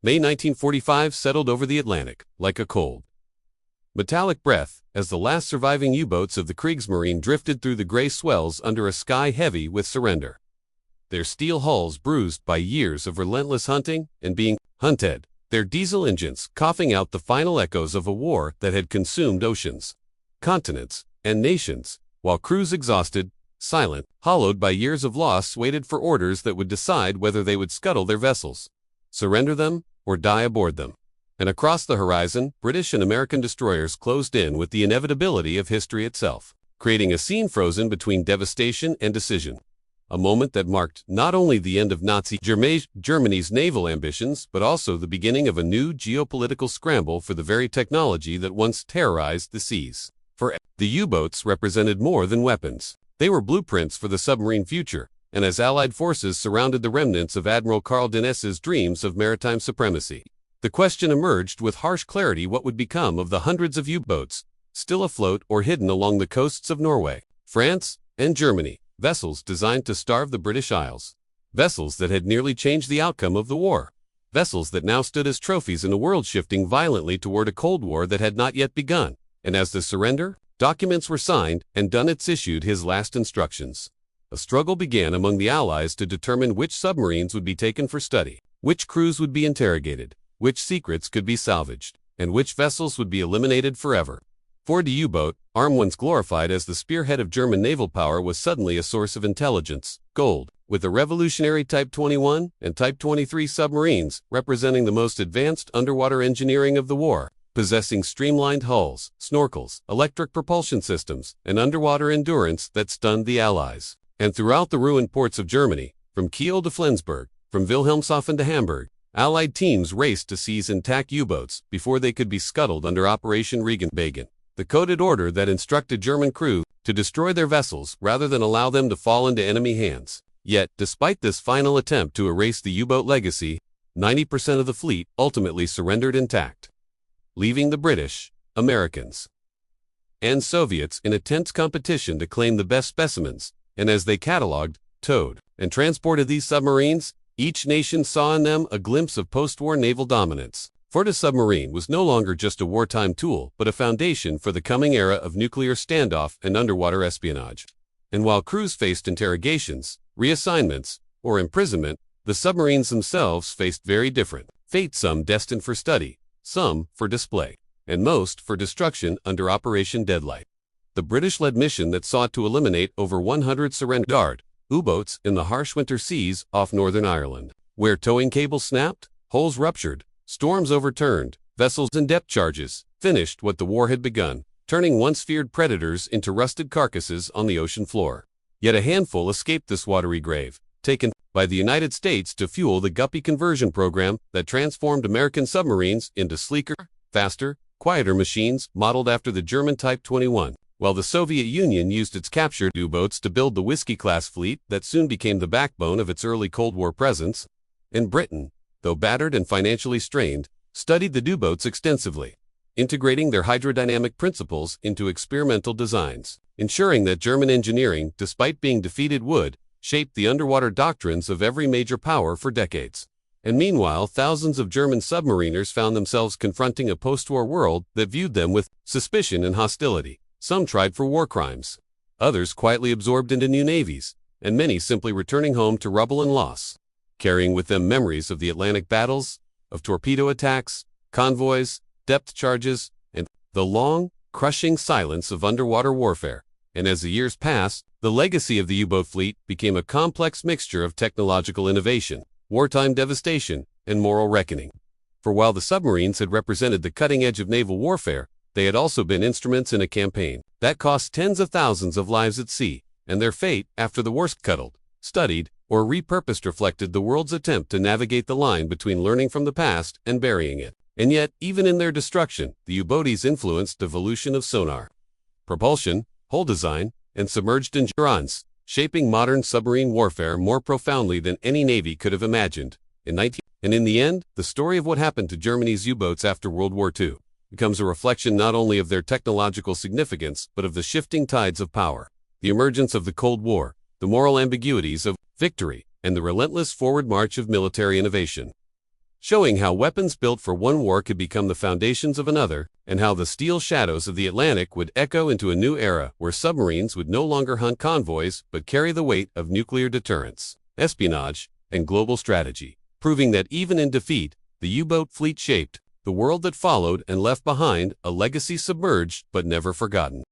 May 1945 settled over the Atlantic, like a cold, metallic breath, as the last surviving U-boats of the Kriegsmarine drifted through the gray swells under a sky heavy with surrender. Their steel hulls bruised by years of relentless hunting and being hunted, their diesel engines coughing out the final echoes of a war that had consumed oceans, continents, and nations, while crews exhausted, silent, hollowed by years of loss waited for orders that would decide whether they would scuttle their vessels, surrender them, or die aboard them. And across the horizon, British and American destroyers closed in with the inevitability of history itself, creating a scene frozen between devastation and decision. A moment that marked not only the end of Nazi Germany's naval ambitions, but also the beginning of a new geopolitical scramble for the very technology that once terrorized the seas. For the U-boats represented more than weapons. They were blueprints for the submarine future, and as Allied forces surrounded the remnants of Admiral Karl Dönitz' dreams of maritime supremacy, the question emerged with harsh clarity: what would become of the hundreds of U-boats still afloat or hidden along the coasts of Norway, France, and Germany? Vessels designed to starve the British Isles. Vessels that had nearly changed the outcome of the war. Vessels that now stood as trophies in a world shifting violently toward a Cold War that had not yet begun. And as the surrender documents were signed and Dönitz issued his last instructions, a struggle began among the Allies to determine which submarines would be taken for study, which crews would be interrogated, which secrets could be salvaged, and which vessels would be eliminated forever. For the U-boat, armed once glorified as the spearhead of German naval power, was suddenly a source of intelligence, gold, with the revolutionary Type 21 and Type 23 submarines representing the most advanced underwater engineering of the war, possessing streamlined hulls, snorkels, electric propulsion systems, and underwater endurance that stunned the Allies. And throughout the ruined ports of Germany, from Kiel to Flensburg, from Wilhelmshaven to Hamburg, Allied teams raced to seize intact U-boats before they could be scuttled under Operation Regenbogen, the coded order that instructed German crew to destroy their vessels rather than allow them to fall into enemy hands. Yet, despite this final attempt to erase the U-boat legacy, 90% of the fleet ultimately surrendered intact, leaving the British, Americans, and Soviets in a tense competition to claim the best specimens. And as they cataloged, towed, and transported these submarines, each nation saw in them a glimpse of post-war naval dominance. For the submarine was no longer just a wartime tool, but a foundation for the coming era of nuclear standoff and underwater espionage. And while crews faced interrogations, reassignments, or imprisonment, the submarines themselves faced very different fates, some destined for study, some for display, and most for destruction under Operation Deadlight, the British-led mission that sought to eliminate over 100 surrendered U-boats in the harsh winter seas off Northern Ireland, where towing cables snapped, hulls ruptured, storms overturned, vessels and depth charges finished what the war had begun, turning once feared predators into rusted carcasses on the ocean floor. Yet a handful escaped this watery grave, taken by the United States to fuel the Guppy conversion program that transformed American submarines into sleeker, faster, quieter machines modeled after the German Type 21, while the Soviet Union used its captured U-boats to build the Whiskey-class fleet that soon became the backbone of its early Cold War presence. And Britain, though battered and financially strained, studied the U-boats extensively, integrating their hydrodynamic principles into experimental designs, ensuring that German engineering, despite being defeated, would shape the underwater doctrines of every major power for decades. And meanwhile, thousands of German submariners found themselves confronting a post-war world that viewed them with suspicion and hostility. Some tried for war crimes, others quietly absorbed into new navies, and many simply returning home to rubble and loss, carrying with them memories of the Atlantic battles, of torpedo attacks, convoys, depth charges, and the long, crushing silence of underwater warfare. And as the years passed, the legacy of the U-boat fleet became a complex mixture of technological innovation, wartime devastation, and moral reckoning. For while the submarines had represented the cutting edge of naval warfare, they had also been instruments in a campaign that cost tens of thousands of lives at sea, and their fate, after the war, scuttled, studied, or repurposed, reflected the world's attempt to navigate the line between learning from the past and burying it. And yet, even in their destruction, the U-boaties influenced the evolution of sonar, propulsion, hull design, and submerged endurance, shaping modern submarine warfare more profoundly than any navy could have imagined. And in the end, the story of what happened to Germany's U-boats after World War II becomes a reflection not only of their technological significance, but of the shifting tides of power, the emergence of the Cold War, the moral ambiguities of victory, and the relentless forward march of military innovation. showing how weapons built for one war could become the foundations of another, and how the steel shadows of the Atlantic would echo into a new era where submarines would no longer hunt convoys but carry the weight of nuclear deterrence, espionage, and global strategy, proving that even in defeat, the U-boat fleet shaped the world that followed and left behind a legacy submerged but never forgotten.